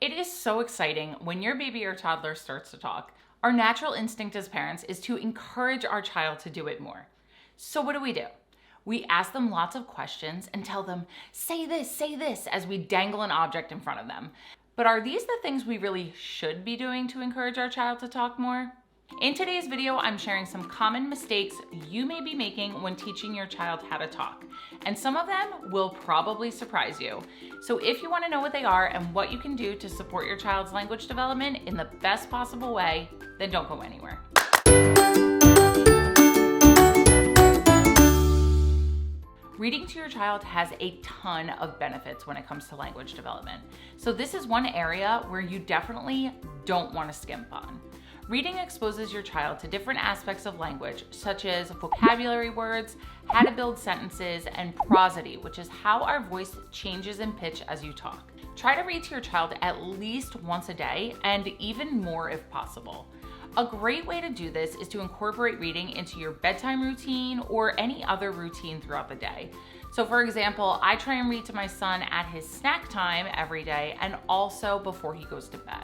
It is so exciting when your baby or toddler starts to talk. Our natural instinct as parents is to encourage our child to do it more. So what do? We ask them lots of questions and tell them, say this, as we dangle an object in front of them. But are these the things we really should be doing to encourage our child to talk more? In today's video, I'm sharing some common mistakes you may be making when teaching your child how to talk. And some of them will probably surprise you. So if you want to know what they are and what you can do to support your child's language development in the best possible way, then don't go anywhere. Reading to your child has a ton of benefits when it comes to language development. So this is one area where you definitely don't want to skimp on. Reading exposes your child to different aspects of language, such as vocabulary words, how to build sentences, and prosody, which is how our voice changes in pitch as you talk. Try to read to your child at least once a day, and even more if possible. A great way to do this is to incorporate reading into your bedtime routine or any other routine throughout the day. So for example, I try and read to my son at his snack time every day and also before he goes to bed.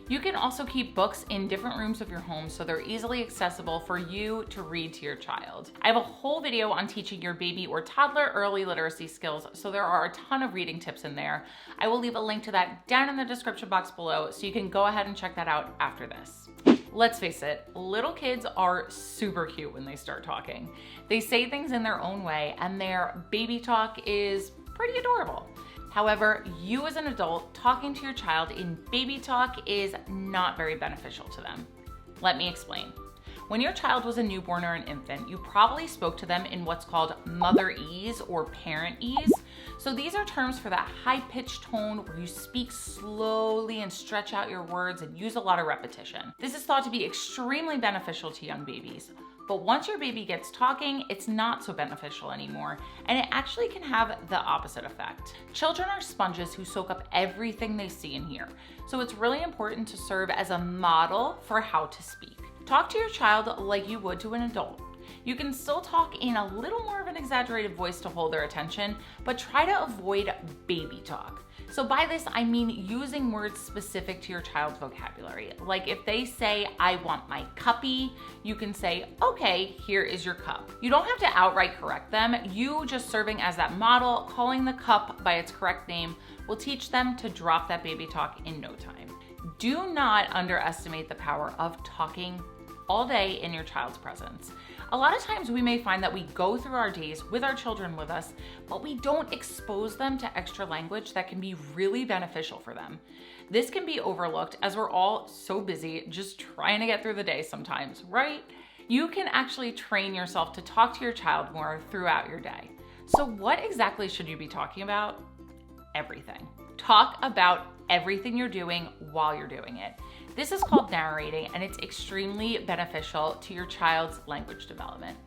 You can also keep books in different rooms of your home so they're easily accessible for you to read to your child. I have a whole video on teaching your baby or toddler early literacy skills, so there are a ton of reading tips in there. I will leave a link to that down in the description box below so you can go ahead and check that out after this. Let's face it, little kids are super cute when they start talking. They say things in their own way and their baby talk is pretty adorable. However, you as an adult talking to your child in baby talk is not very beneficial to them. Let me explain. When your child was a newborn or an infant, you probably spoke to them in what's called motherese or parentese. So these are terms for that high-pitched tone where you speak slowly and stretch out your words and use a lot of repetition. This is thought to be extremely beneficial to young babies. But once your baby gets talking, it's not so beneficial anymore, and it actually can have the opposite effect. Children are sponges who soak up everything they see and hear, so it's really important to serve as a model for how to speak. Talk to your child like you would to an adult. You can still talk in a little more of an exaggerated voice to hold their attention, but try to avoid baby talk. So by this, I mean using words specific to your child's vocabulary. Like if they say, I want my cuppy, you can say, okay, here is your cup. You don't have to outright correct them. You just serving as that model, calling the cup by its correct name, will teach them to drop that baby talk in no time. Do not underestimate the power of talking all day in your child's presence. A lot of times we may find that we go through our days with our children with us, but we don't expose them to extra language that can be really beneficial for them. This can be overlooked as we're all so busy just trying to get through the day sometimes, right? You can actually train yourself to talk to your child more throughout your day. So what exactly should you be talking about? Everything. Talk about everything you're doing while you're doing it. This is called narrating, and it's extremely beneficial to your child's language development.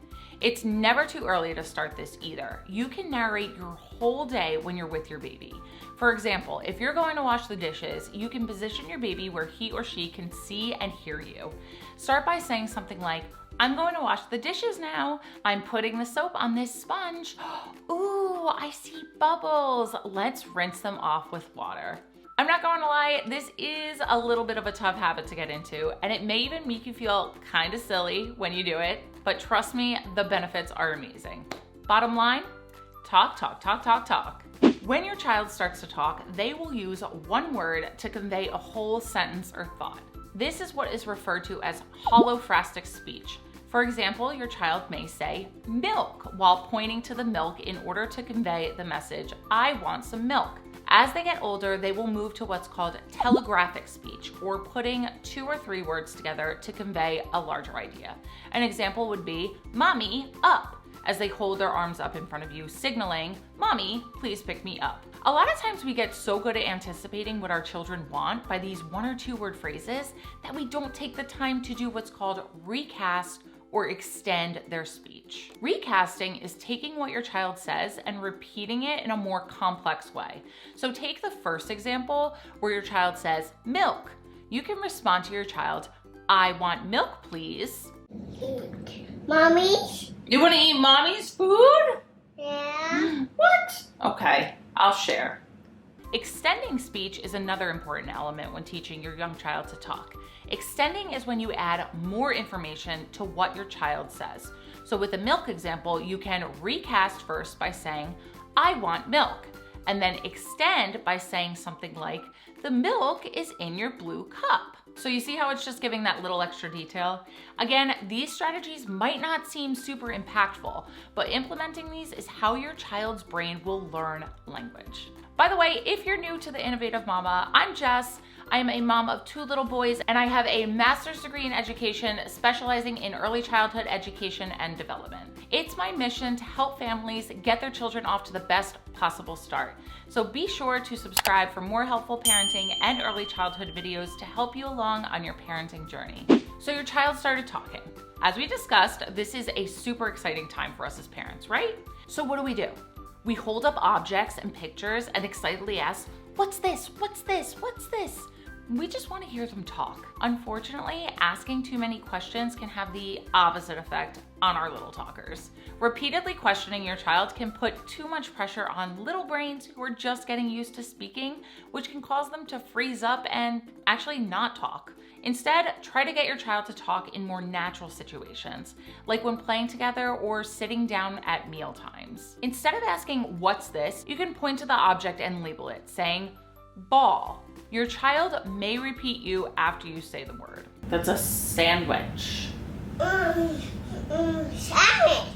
It's never too early to start this either. You can narrate your whole day when you're with your baby. For example, if you're going to wash the dishes, you can position your baby where he or she can see and hear you. Start by saying something like, I'm going to wash the dishes now. I'm putting the soap on this sponge. Ooh, I see bubbles. Let's rinse them off with water. I'm not going to lie, this is a little bit of a tough habit to get into, and it may even make you feel kind of silly when you do it, but trust me, the benefits are amazing. Bottom line, talk, talk, talk, talk, talk. When your child starts to talk, they will use one word to convey a whole sentence or thought. This is what is referred to as holophrastic speech. For example, your child may say milk while pointing to the milk in order to convey the message, I want some milk. As they get older, they will move to what's called telegraphic speech, or putting 2 or 3 words together to convey a larger idea. An example would be, Mommy, up, as they hold their arms up in front of you, signaling, Mommy, please pick me up. A lot of times we get so good at anticipating what our children want by these 1 or 2 word phrases that we don't take the time to do what's called recast or extend their speech. Recasting is taking what your child says and repeating it in a more complex way. So take the first example where your child says, milk. You can respond to your child, I want milk, please. Mommy's? You wanna eat mommy's food? Yeah. What? Okay, I'll share. Extending speech is another important element when teaching your young child to talk. Extending is when you add more information to what your child says. So with the milk example, you can recast first by saying, "I want milk," and then extend by saying something like, "The milk is in your blue cup." So you see how it's just giving that little extra detail? Again, these strategies might not seem super impactful, but implementing these is how your child's brain will learn language. By the way, if you're new to The Innovative Mama, I'm Jess. I am a mom of 2 little boys, and I have a master's degree in education specializing in early childhood education and development. It's my mission to help families get their children off to the best possible start. So be sure to subscribe for more helpful parenting and early childhood videos to help you along on your parenting journey. So your child started talking. As we discussed, this is a super exciting time for us as parents, right? So what do? We hold up objects and pictures and excitedly ask, "What's this? What's this? What's this?" We just want to hear them talk. Unfortunately, asking too many questions can have the opposite effect on our little talkers. Repeatedly questioning your child can put too much pressure on little brains who are just getting used to speaking, which can cause them to freeze up and actually not talk. Instead, try to get your child to talk in more natural situations, like when playing together or sitting down at meal times. Instead of asking, "What's this?" you can point to the object and label it, saying, "Ball." Your child may repeat you after you say the word. That's a sandwich. Sandwich.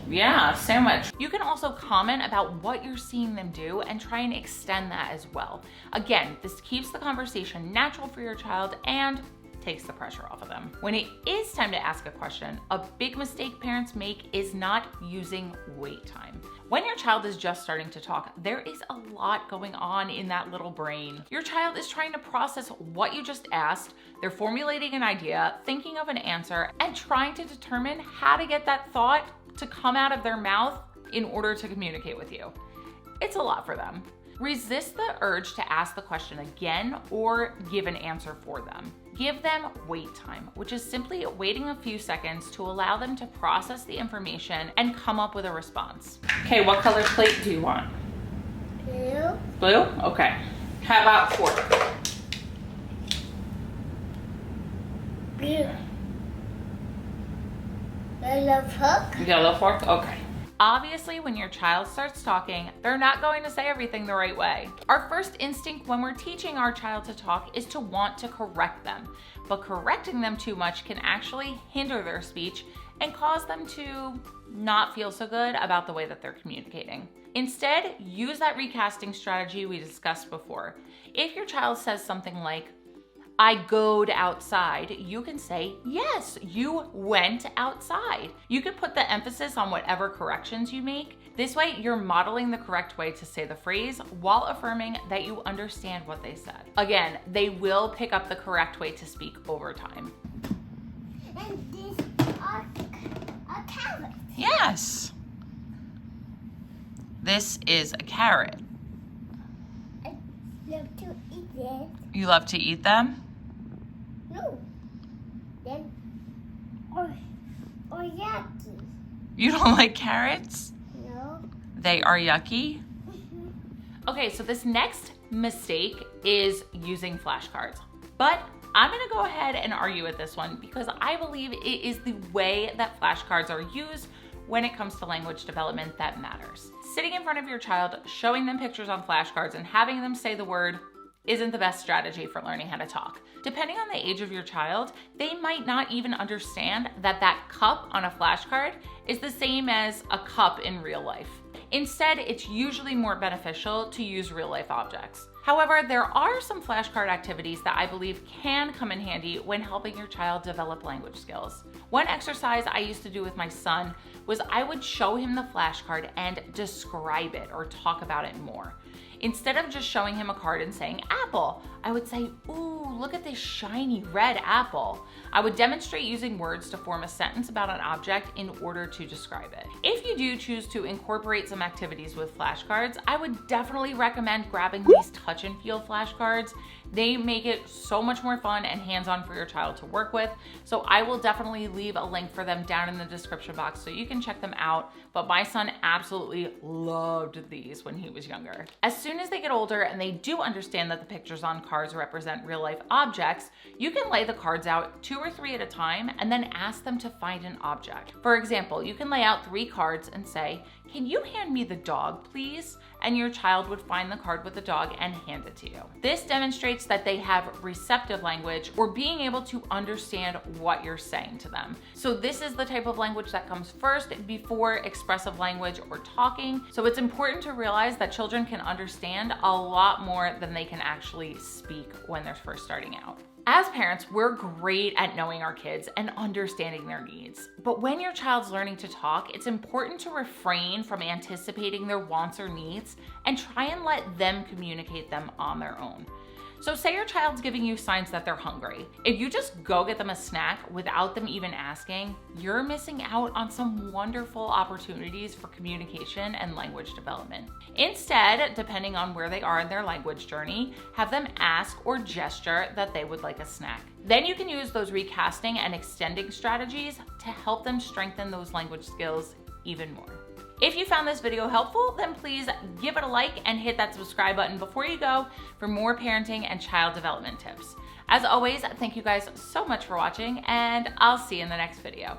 Yeah, sandwich. You can also comment about what you're seeing them do and try and extend that as well. Again, this keeps the conversation natural for your child and takes the pressure off of them. When it is time to ask a question, a big mistake parents make is not using wait time. When your child is just starting to talk, there is a lot going on in that little brain. Your child is trying to process what you just asked, they're formulating an idea, thinking of an answer, and trying to determine how to get that thought to come out of their mouth in order to communicate with you. It's a lot for them. Resist the urge to ask the question again or give an answer for them. Give them wait time, which is simply waiting a few seconds to allow them to process the information and come up with a response. Okay, what color plate do you want? Blue. Blue? Okay. How about fork? Blue. Yellow fork. Yellow fork? Okay. Obviously, when your child starts talking, they're not going to say everything the right way. Our first instinct when we're teaching our child to talk is to want to correct them, but correcting them too much can actually hinder their speech and cause them to not feel so good about the way that they're communicating. Instead, use that recasting strategy we discussed before. If your child says something like, "I goed outside," you can say, "Yes, you went outside." You can put the emphasis on whatever corrections you make. This way, you're modeling the correct way to say the phrase while affirming that you understand what they said. Again, they will pick up the correct way to speak over time. And these are carrots. Yes. This is a carrot. I love to eat it. You love to eat them? No. Then, or yucky. You don't like carrots? No. They are yucky? Okay, so this next mistake is using flashcards. But I'm gonna go ahead and argue with this one because I believe it is the way that flashcards are used when it comes to language development that matters. Sitting in front of your child, showing them pictures on flashcards and having them say the word isn't the best strategy for learning how to talk. Depending on the age of your child, they might not even understand that that cup on a flashcard is the same as a cup in real life. Instead, it's usually more beneficial to use real life objects. However, there are some flashcard activities that I believe can come in handy when helping your child develop language skills. One exercise I used to do with my son was I would show him the flashcard and describe it or talk about it more. Instead of just showing him a card and saying apple, I would say, "Ooh, look at this shiny red apple." I would demonstrate using words to form a sentence about an object in order to describe it. If you do choose to incorporate some activities with flashcards, I would definitely recommend grabbing these touch and feel flashcards. They make it so much more fun and hands-on for your child to work with. So I will definitely leave a link for them down in the description box so you can check them out. But my son absolutely loved these when he was younger. As soon as they get older and they do understand that the pictures on cards represent real life objects, you can lay the cards out 2 or 3 at a time and then ask them to find an object. For example, you can lay out 3 cards and say, "Can you hand me the dog, please?" And your child would find the card with the dog and hand it to you. This demonstrates that they have receptive language, or being able to understand what you're saying to them. So this is the type of language that comes first before expressive language or talking. So it's important to realize that children can understand a lot more than they can actually speak when they're first starting out. As parents, we're great at knowing our kids and understanding their needs. But when your child's learning to talk, it's important to refrain from anticipating their wants or needs and try and let them communicate them on their own. So say your child's giving you signs that they're hungry. If you just go get them a snack without them even asking, you're missing out on some wonderful opportunities for communication and language development. Instead, depending on where they are in their language journey, have them ask or gesture that they would like a snack. Then you can use those recasting and extending strategies to help them strengthen those language skills even more. If you found this video helpful, then please give it a like and hit that subscribe button before you go for more parenting and child development tips. As always, thank you guys so much for watching, and I'll see you in the next video.